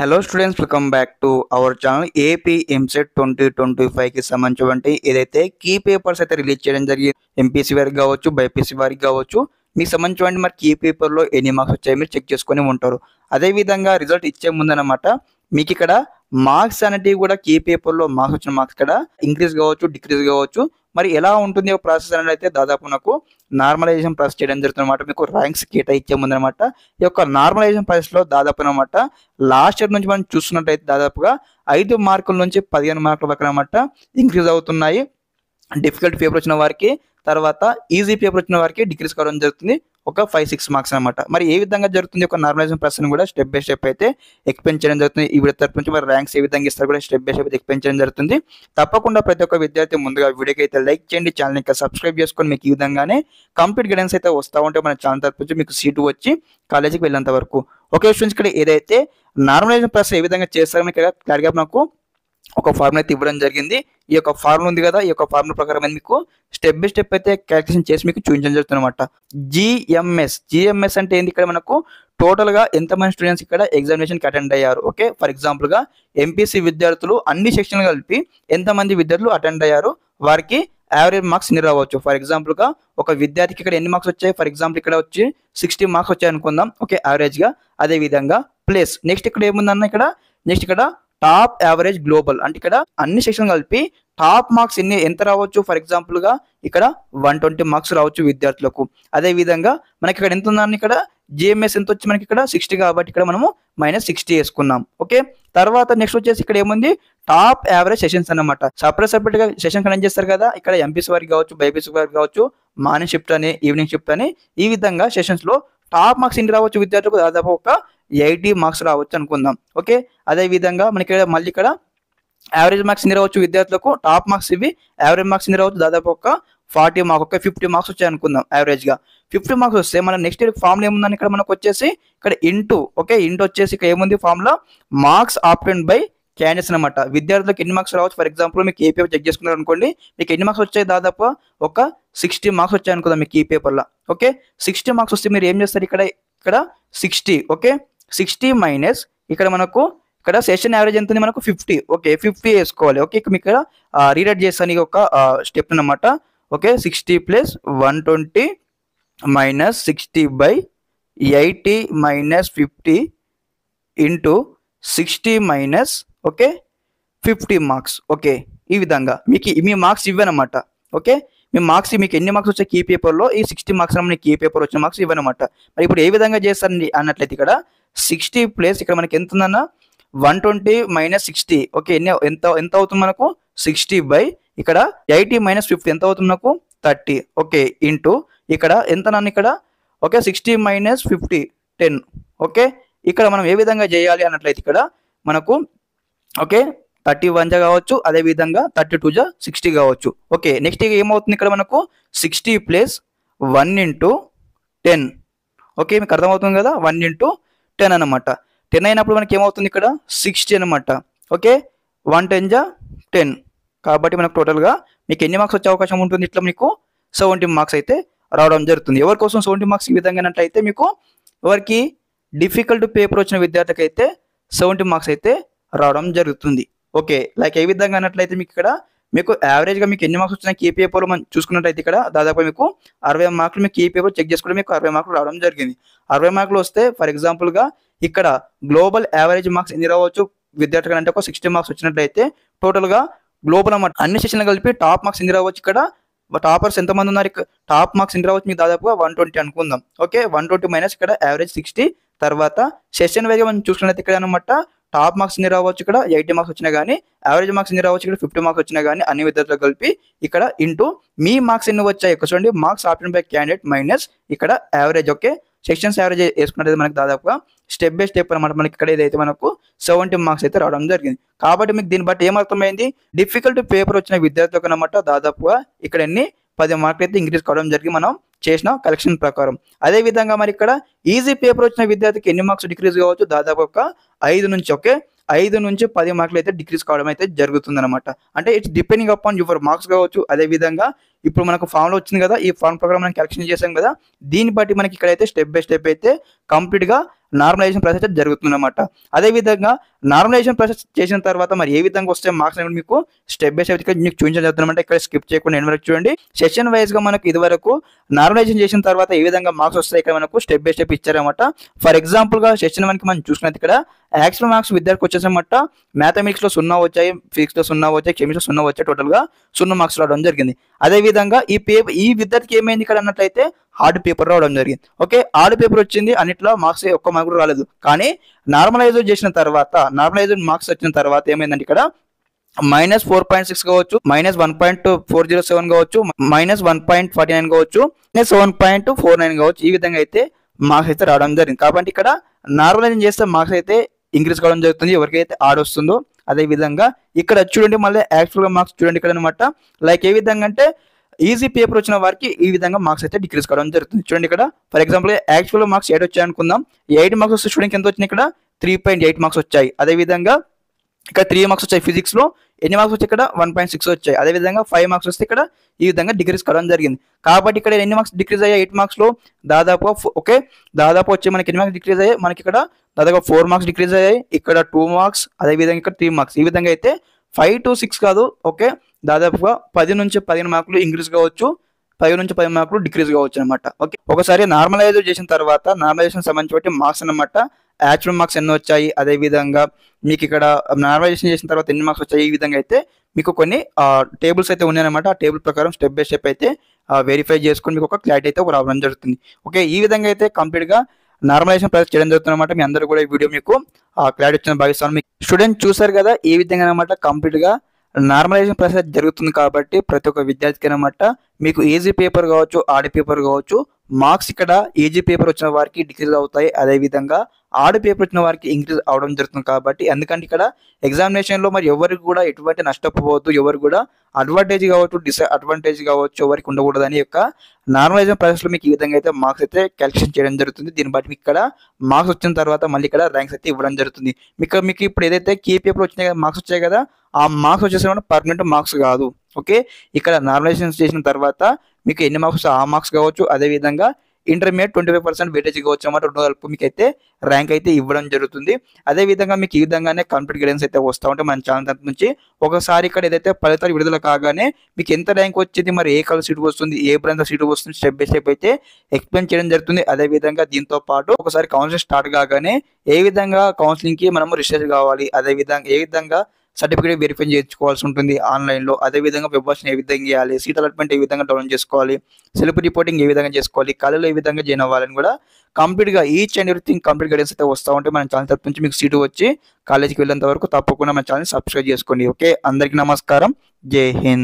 Hello students, welcome back to our channel. AP EAMCET 2025కి సంబంధించినటువంటి ఏదైతే కీ పేపర్స్ అయితే రిలీజ్ చేయడం జరిగింది. ఎంపీసీ వారికి కావచ్చు, బైపీసీ వారికి కావచ్చు, మీకు సంబంధించినటువంటి మరి కీ పేపర్లో ఎన్ని మార్క్స్ వచ్చాయో మీరు చెక్ చేసుకొని ఉంటారు. అదేవిధంగా రిజల్ట్ ఇచ్చే ముందనమాట మీకు ఇక్కడ మార్క్స్ అనేటివి కూడా కీ పేపర్లో మార్క్స్ వచ్చిన మార్క్స్ ఇక్కడ ఇంక్రీజ్ కావచ్చు, డిక్రీజ్ కావచ్చు. మరి ఎలా ఉంటుంది ప్రాసెస్ అనేది అయితే దాదాపు నాకు నార్మలైజేషన్ ప్రాసెస్ చేయడం జరుగుతుంది అనమాట. మీకు ర్యాంక్స్ కేటాయించే ముందనమాట ఈ యొక్క నార్మలైజేషన్ ప్రాసెస్లో దాదాపు అనమాట లాస్ట్ ఇయర్ నుంచి మనం చూస్తున్నట్టయితే దాదాపుగా 5 మార్కుల నుంచి 15 మార్కుల వరకు అనమాట ఇంక్రీజ్ అవుతున్నాయి. డిఫికల్ట్ పేపర్ వచ్చిన వారికి, తర్వాత ఈజీ పేపర్ వచ్చిన వారికి డిక్రీజ్ కావడం జరుగుతుంది ఒక 5-6 మార్క్స్ అనమాట. మరి ఏ విధంగా జరుగుతుంది ఒక నార్మలైజేషన్ ప్రాసెస్ కూడా స్టెప్ బై స్టెప్ అయితే ఎక్స్ప్లెయిన్ చేయడం జరుగుతుంది. ఈ వీడియో తరపు నుంచి మరి ర్యాంక్స్ ఏ విధంగా ఇస్తారు కూడా స్టెప్ బై స్టెప్ అయితే ఎక్స్ప్లెయిన్ చేయడం జరుగుతుంది. తప్పకుండా ప్రతి ఒక్క విద్యార్థి ముందుగా వీడియోకి అయితే లైక్ చేయండి, ఛానల్ ఇంకా సబ్స్క్రైబ్ చేసుకొని మీకు ఈ విధంగానే కంప్లీట్ గైడెన్స్ అయితే వస్తూ ఉంటే మన ఛానల్ తరపు నుంచి మీకు సీటు వచ్చి కాలేజీకి వెళ్ళేంత వరకు. ఓకే స్టూడెంట్స్, ఇక్కడ ఏదైతే నార్మలైజేషన్ ప్రాసెస్ ఏ విధంగా చేస్తారో ఇక్కడ క్లియర్గా నాకు ఒక ఫార్ములా అయితే ఇవ్వడం జరిగింది. ఈ యొక్క ఫార్ములా ఉంది కదా, ఈ యొక్క ఫార్ములా ప్రకారం మీకు స్టెప్ బై స్టెప్ అయితే క్యాల్కులేషన్ చేసి మీకు చూపించడం జరుగుతుంది అనమాట. జిఎంఎస్ అంటే ఏంటి, ఇక్కడ మనకు టోటల్గా ఎంతమంది స్టూడెంట్స్ ఇక్కడ ఎగ్జామినేషన్కి అటెండ్ అయ్యారు. ఓకే, ఫర్ ఎగ్జాంపుల్గా ఎంపీసీ విద్యార్థులు అన్ని సెక్షన్లు కలిపి ఎంతమంది విద్యార్థులు అటెండ్ అయ్యారు, వారికి యావరేజ్ మార్క్స్ ఎన్ని రావచ్చు. ఫర్ ఎగ్జాంపుల్గా ఒక విద్యార్థికి ఇక్కడ ఎన్ని మార్క్స్ వచ్చాయి, ఫర్ ఎగ్జాంపుల్ ఇక్కడ వచ్చి 60 మార్క్స్ వచ్చాయి అనుకుందాం. ఓకే, యావరేజ్గా. అదేవిధంగా ప్లస్ నెక్స్ట్ ఇక్కడ ఏముందన్న, ఇక్కడ టాప్ యావరేజ్ గ్లోబల్ అంటే ఇక్కడ అన్ని సెక్షన్ కలిపి టాప్ మార్క్స్ ఎంత రావచ్చు. ఫర్ ఎగ్జాంపుల్ గా ఇక్కడ 120 మార్క్స్ రావచ్చు విద్యార్థులకు. అదే విధంగా మనకి ఇక్కడ ఎంత ఉందని, ఇక్కడ జిఎంఎస్ ఎంత వచ్చి మనకి ఇక్కడ 60 కాబట్టి ఇక్కడ మనము -60 వేసుకున్నాం. ఓకే, తర్వాత నెక్స్ట్ వచ్చేసి ఇక్కడ ఏముంది, టాప్ యావరేజ్ సెషన్స్ అన్నమాట. సపరేట్ గా సెషన్ కనెక్ట్ చేస్తారు కదా, ఇక్కడ ఎంపీసీ వారికి కావచ్చు, బైపీసీ వారికి కావచ్చు, మార్నింగ్ షిఫ్ట్ అని, ఈవినింగ్ షిఫ్ట్ అని, ఈ విధంగా సెషన్స్ లో టాప్ మార్క్స్ ఎన్ని రావచ్చు విద్యార్థులకు, దాదాపు ఒక 80 మార్క్స్ రావచ్చు అనుకుందాం. ఓకే, అదే విధంగా మనకి మళ్ళీ ఇక్కడ యావరేజ్ మార్క్స్ ఎన్ని రావచ్చు విద్యార్థులకు, టాప్ మార్క్స్ ఇవి, యావరేజ్ మార్క్స్ ఎన్ని రావచ్చు, దాదాపు ఒక 40 మార్క్స్, ఒక 50 మార్క్స్ వచ్చాయి అనుకుందాం యావరేజ్ గా. 50 మార్క్స్ వస్తే మన నెక్స్ట్ ఇయర్ ఫార్ములా ఏముందని, ఇక్కడ మనకు వచ్చేసి ఇక్కడ ఇంటూ వచ్చేసి ఇక్కడ ఏముంది ఫార్ములా, మార్క్స్ ఆప్టెండ్ బై క్యాండిడేట్స్ అనమాట. విద్యార్థులకు ఎన్ని మార్క్స్ రావచ్చు, ఫర్ ఎగ్జాంపుల్ మీకు ఏ పేపర్ చెక్ చేసుకున్నారు అనుకోండి, మీకు ఎన్ని మార్క్స్ వచ్చాయి, దాదాపు ఒక 60 మార్క్స్ వచ్చాయి అనుకుందాం మీకు ఈ పేపర్లో. ఓకే, 60 మార్క్స్ వస్తే మీరు ఏం చేస్తారు, ఇక్కడ 60. ఓకే, 60 మైనస్ ఇక్కడ మనకు ఇక్కడ సెషన్ యావరేజ్ ఎంత ఉంది మనకు 50. ఓకే, 50 వేసుకోవాలి. ఓకే, మీకు ఇక్కడ రీరైట్ చేస్తాను ఒక స్టెప్ అనమాట. Okay, 60 plus 120 minus 60/80 minus 50 into 60 minus 50 marks. Okay, ఈ విధంగా మీకు మీ మార్క్స్ ఇవ్వనమాట. ఓకే, మీ మార్క్స్ మీకు ఎన్ని మార్క్స్ వచ్చాయి కీ పేపర్లో, ఈ 60 మార్క్స్ మనకి కీ పేపర్ వచ్చిన మార్క్స్ ఇవ్వనమాట. మరి ఇప్పుడు ఏ విధంగా చేస్తారండి అన్నట్లయితే ఇక్కడ 60 ప్లస్ ఇక్కడ మనకి ఎంత ఉందన్న 120 మైనస్ 60. ఓకే, ఎంత అవుతుంది మనకు 60 ఇక్కడ 80 మైనస్ 50 ఎంత అవుతుంది మనకు 30. ఓకే, ఇంటూ ఇక్కడ ఎంత నన్ను ఇక్కడ 60 మైనస్ 50 10. ఓకే, ఇక్కడ మనం ఏ విధంగా చేయాలి అన్నట్లయితే ఇక్కడ మనకు 31 కావచ్చు, అదే విధంగా 32 60 కావచ్చు. ఓకే, నెక్స్ట్ ఏమవుతుంది ఇక్కడ మనకు 60 ప్లస్ 1 ఇంటూ 10. ఓకే, మీకు అర్థమవుతుంది కదా, 1 ఇంటూ 10 అనమాట. 10 అయినప్పుడు మనకి ఏమవుతుంది ఇక్కడ 60 అనమాట. ఓకే, 1 10 10 కాబట్టి మనకు టోటల్గా మీకు ఎన్ని మార్క్స్ వచ్చే అవకాశం ఉంటుంది, ఇట్లా మీకు 70 మార్క్స్ అయితే రావడం జరుగుతుంది. ఎవరి కోసం 70 మార్క్స్ ఈ విధంగా అయితే మీకు ఎవరికి డిఫికల్ట్ పేపర్ వచ్చిన విద్యార్థికి అయితే 70 మార్క్స్ అయితే రావడం జరుగుతుంది. ఓకే, లైక్ ఏ విధంగా అన్నట్లయితే మీకు ఇక్కడ మీకు యావరేజ్గా మీకు ఎన్ని మార్క్స్ వచ్చినా కీ పేపర్లో మనం చూసుకున్నట్టయితే ఇక్కడ దాదాపు మీకు 60 మార్కులు మీకు కీ పేపర్ చెక్ చేసుకుంటే మీకు 60 మార్కులు రావడం జరిగింది. 60 మార్కులు వస్తే ఫర్ ఎగ్జాంపుల్గా ఇక్కడ గ్లోబల్ యావరేజ్ మార్క్స్ ఎన్ని రావచ్చు విద్యార్థులు అంటే ఒక 60 మార్క్స్ వచ్చినట్లయితే టోటల్గా గ్లోబల్ అన్నమాట అన్ని సెషన్లు కలిపి టాప్ మార్క్స్ ఎన్ని రావచ్చు, ఇక్కడ టాపర్స్ ఎంతమంది ఉన్నారు, టాప్ మార్క్స్ ఎన్ని రావచ్చు మీకు దాదాపుగా 120 అనుకుందాం. ఓకే, 120 మైనస్ ఇక్కడ యావరేజ్ 60, తర్వాత సెషన్ వైజ్గా మనం చూసుకున్నట్లయితే ఇక్కడ అనమాట టాప్ మార్క్స్ ఎన్ని రావచ్చు, ఇక్కడ 80 మార్క్స్ వచ్చినా కానీ, యావరేజ్ మార్క్స్ ఎన్ని రావచ్చు, ఇక్కడ 50 మార్క్స్ వచ్చినా కానీ, అన్ని విద్యార్థులు కలిపి ఇక్కడ ఇంటూ మీ మార్క్స్ ఎన్ని వచ్చాయి చూడండి, మార్క్స్ ఆప్టెండ్ బై క్యాండిడేట్ మైనస్ ఇక్కడ యావరేజ్. ఓకే, సెక్షన్స్ యావరేజ్ వేసుకున్నట్లయితే మనకి దాదాపుగా స్టెప్ బై స్టెప్ అనమాట మనకి ఇక్కడ ఏదైతే మనకు 70 మార్క్స్ అయితే రావడం జరిగింది. కాబట్టి మీకు దీన్ని బట్టి ఏమర్థమైంది, డిఫికల్ట్ పేపర్ వచ్చిన విద్యార్థులకు అనమాట దాదాపుగా ఇక్కడ 10 మార్కులు అయితే ఇంక్రీజ్ కావడం జరిగింది మనం చేసిన కలెక్షన్ ప్రకారం. అదే విధంగా మరి ఇక్కడ ఈజీ పేపర్ వచ్చిన విద్యార్థికి ఎన్ని మార్క్స్ డిక్రీజ్ కావచ్చు, దాదాపు ఒక 5 నుంచి 10 మార్కులు అయితే డిక్రీజ్ కావడం అయితే జరుగుతుంది అనమాట. అంటే it's depending upon your marks కావచ్చు. అదే విధంగా ఇప్పుడు మనకు ఫామ్లో వచ్చింది కదా, ఈ ఫామ్ ప్రకారం మనం కలెక్షన్ చేసాం కదా, దీన్ని బట్టి మనకి ఇక్కడైతే స్టెప్ బై స్టెప్ అయితే కంప్లీట్గా నార్మలైజేషన్ ప్రాసెస్ జరుగుతుంది అన్నమాట. అదేవిధంగా నార్మలైజేషన్ ప్రాసెస్ చేసిన తర్వాత మరి ఏ విధంగా వస్తే మార్క్స్ అనేది మీకు స్టెప్ బై స్టెప్ ఇక్కడ మీకు చూపించడం జరుగుతుందన్నమాట. ఇక్కడ స్కిప్ చేయకుండా ఎండ్ వరకు చూడండి. సెషన్ వైజ్గా మనకు ఇదివరకు నార్మలైజేషన్ చేసిన తర్వాత ఏ విధంగా మార్క్స్ వస్తాయి ఇక్కడ మనకు స్టెప్ బై స్టెప్ ఇచ్చారన్నమాట. ఫర్ ఎగ్జాంపుల్గా సెషన్ 1కి మనం చూసుకున్నది ఇక్కడ యాక్చువల్ మార్క్స్ విద్యార్థికి వచ్చేసన్నమాట. మ్యాథమెటిక్స్లో 0 వచ్చాయి, ఫిజిక్స్లో 0 వచ్చాయి, కెమిస్ట్రీలో 0 వచ్చాయి, టోటల్గా 0 మార్క్స్ రావడం జరిగింది. అదేవిధంగా ఈ విద్యార్థికి ఏమైంది ఇక్కడ అన్నట్లయితే హార్డ్ పేపర్ రావడం జరిగింది. ఓకే, హార్డ్ పేపర్ వచ్చింది, అన్నిట్లో మార్క్స్ ఒక్క మార్క్ కూడా రాలేదు. కానీ నార్మలైజ్ చేసిన తర్వాత మార్క్స్ వచ్చిన తర్వాత ఏమైందంటే ఇక్కడ -4.6 కావచ్చు, -1.407 కావచ్చు, -1.49 కావచ్చు, -7.49 కావచ్చు. ఈ విధంగా అయితే మార్క్స్ అయితే రావడం జరిగింది. కాబట్టి ఇక్కడ నార్మలైజ్ చేస్తే మార్క్స్ అయితే ఇంక్రీజ్ కావడం జరుగుతుంది ఎవరికైతే ఆడ్ వస్తుందో. అదే విధంగా ఇక్కడ చూడండి మళ్ళీ యాక్చువల్గా మార్క్స్ చూడండి ఇక్కడ అనమాట. లైక్ ఏ విధంగా అంటే ఈజీ పేపర్ వచ్చిన వారికి ఈ విధంగా మార్క్స్ అయితే డిక్రీజ్ కావడం జరుగుతుంది. చూడండి ఇక్కడ ఫర్ ఎగ్జాంపుల్ యాక్చువల్ మార్క్స్ 8 వచ్చాయి అనుకుందాం. 8 మార్క్స్ వస్తే స్టూడెంట్కి ఎంత వచ్చినాయి ఇక్కడ 3.8 మార్క్స్ వచ్చాయి. అదేవిధంగా ఇక్కడ 3 మార్క్స్ వచ్చాయి ఫిజిక్స్లో, ఎన్ని మార్క్స్ వచ్చి ఇక్కడ 1.6 వచ్చాయి. అదేవిధంగా 5 మార్క్స్ వస్తే ఇక్కడ ఈ విధంగా డిక్రీజ్ కావడం జరిగింది. కాబట్టి ఇక్కడ ఎన్ని మార్క్స్ డిక్రీజ్ అయ్యాయి 8 మార్క్స్లో దాదాపు వచ్చి మనకి ఎన్ని మార్క్స్ డిక్రీజ్ అయ్యాయి, మనకి ఇక్కడ దాదాపు 4 మార్క్స్ డిక్రీజ్ అయ్యాయి, ఇక్కడ 2 మార్క్స్, అదేవిధంగా ఇక్కడ 3 మార్క్స్. ఈ విధంగా అయితే 5 to 6 కాదు, ఓకే, దాదాపుగా 10 నుంచి 15 మార్కులు ఇంక్రీజ్ కావచ్చు, 10 నుంచి 10 మార్కులు డిక్రీజ్ కావచ్చు అనమాట. ఓకే, ఒకసారి నార్మలైజ్ చేసిన తర్వాత నార్మలైజేషన్ సంబంధించి మార్క్స్ అనమాట. యాక్చువల్ మార్క్స్ ఎన్ని వచ్చాయి, అదేవిధంగా మీకు ఇక్కడ నార్మలైజేషన్ చేసిన తర్వాత ఎన్ని మార్క్స్ వచ్చాయి, ఈ విధంగా అయితే మీకు కొన్ని టేబుల్స్ అయితే ఉన్నాయన్నమాట. ఆ టేబుల్ ప్రకారం స్టెప్ బై స్టెప్ అయితే వెరిఫై చేసుకొని మీకు ఒక క్లారిటీ అయితే రావడం జరుగుతుంది. ఓకే, ఈ విధంగా అయితే కంప్లీట్గా నార్మలైజేషన్ ప్రాసెస్ చేయడం జరుగుతుంది అనమాట. మీ అందరూ కూడా ఈ వీడియో మీకు క్లారిటీ వచ్చిన భావిస్తాను. మీకు స్టూడెంట్ చూసారు కదా ఈ విధంగా అనమాట కంప్లీట్గా నార్మలైజేషన్ ప్రాసెస్ జరుగుతుంది. కాబట్టి ప్రతి ఒక్క విద్యార్థికి అనమాట మీకు ఈజీ పేపర్ కావచ్చు, ఆడ్ పేపర్ కావచ్చు, మార్క్స్ ఇక్కడ ఈజీ పేపర్ వచ్చిన వారికి డిక్రీజ్ అవుతాయి, అదేవిధంగా ఆడ్ పేపర్ వచ్చిన వారికి ఇంక్రీజ్ అవడం జరుగుతుంది. కాబట్టి ఎందుకంటే ఇక్కడ ఎగ్జామినేషన్లో మరి ఎవరికి కూడా ఎటువంటి నష్టపోవద్దు, ఎవరు కూడా అడ్వాంటేజ్ కావచ్చు, డిసడ్వాంటేజ్ కావచ్చు ఎవరికి ఉండకూడదు అని యొక్క నార్మలైజేషన్ ప్రాసెస్లో మీకు ఈ విధంగా అయితే మార్క్స్ అయితే క్యాల్కులేషన్ చేయడం జరుగుతుంది. దీన్ని బట్టి మీకు ఇక్కడ మార్క్స్ వచ్చిన తర్వాత మళ్ళీ ఇక్కడ ర్యాంక్స్ అయితే ఇవ్వడం జరుగుతుంది. మీకు ఇప్పుడు ఏదైతే కీ పేపర్ వచ్చినాయి కదా మార్క్స్ వచ్చాయి కదా, ఆ మార్క్స్ వచ్చేసి పర్మనెంట్ మార్క్స్ కాదు. ఓకే, ఇక్కడ నార్మలైజేషన్ చేసిన తర్వాత మీకు ఎన్ని మార్క్స్ ఆ మార్క్స్ కావచ్చు, అదేవిధంగా ఇంటర్మీడియట్ 25% వెయిటేజ్ కావచ్చు అన్నమాట. 2 కలిపి మీకు అయితే ర్యాంక్ అయితే ఇవ్వడం జరుగుతుంది. అదేవిధంగా మీకు ఈ విధంగానే కంప్లీట్ గైడెన్స్ అయితే వస్తూ ఉంటే మన ఛానల్ తరపు నుంచి ఒకసారి ఇక్కడ ఏదైతే ఫలితాలు విడుదల కాగానే మీకు ఎంత ర్యాంక్ వచ్చింది, మరి ఏ కలర్ సీట్ వస్తుంది, ఏ బ్రాంచ్ సీట్ వస్తుంది, స్టెప్ బై స్టెప్ అయితే ఎక్స్ప్లెయిన్ చేయడం జరుగుతుంది. అదేవిధంగా దీంతో పాటు ఒకసారి కౌన్సిలింగ్ స్టార్ట్ కాగానే ఏ విధంగా కౌన్సిలింగ్కి మనము రిజిస్టర్ కావాలి, అదేవిధంగా ఏ విధంగా సర్టిఫికేట్ వెరిఫై చేసుకోవాల్సి ఉంటుంది ఆన్లైన్లో, అదేవిధంగా వెబ్ వర్షన్ ఏ విధంగా చేయాలి, సీట్ అలాట్మెంట్ ఏ విధంగా డౌన్లోడ్ చేసుకోవాలి, సెల్ఫ్ రిపోర్టింగ్ ఏ విధంగా చేసుకోవాలి, కాలేజీలో ఏ విధంగా జాయిన్ అవ్వాలని కూడా కంప్లీట్గా each and everything complete guidance అయితే వస్తూ ఉంటే మన ఛానల్ తరపు నుంచి మీకు సీటు వచ్చి కాలేజీకి వెళ్ళేంత వరకు తప్పకుండా మన ఛానల్ సబ్స్క్రైబ్ చేసుకోండి. ఓకే, అందరికీ నమస్కారం, జై హింద్.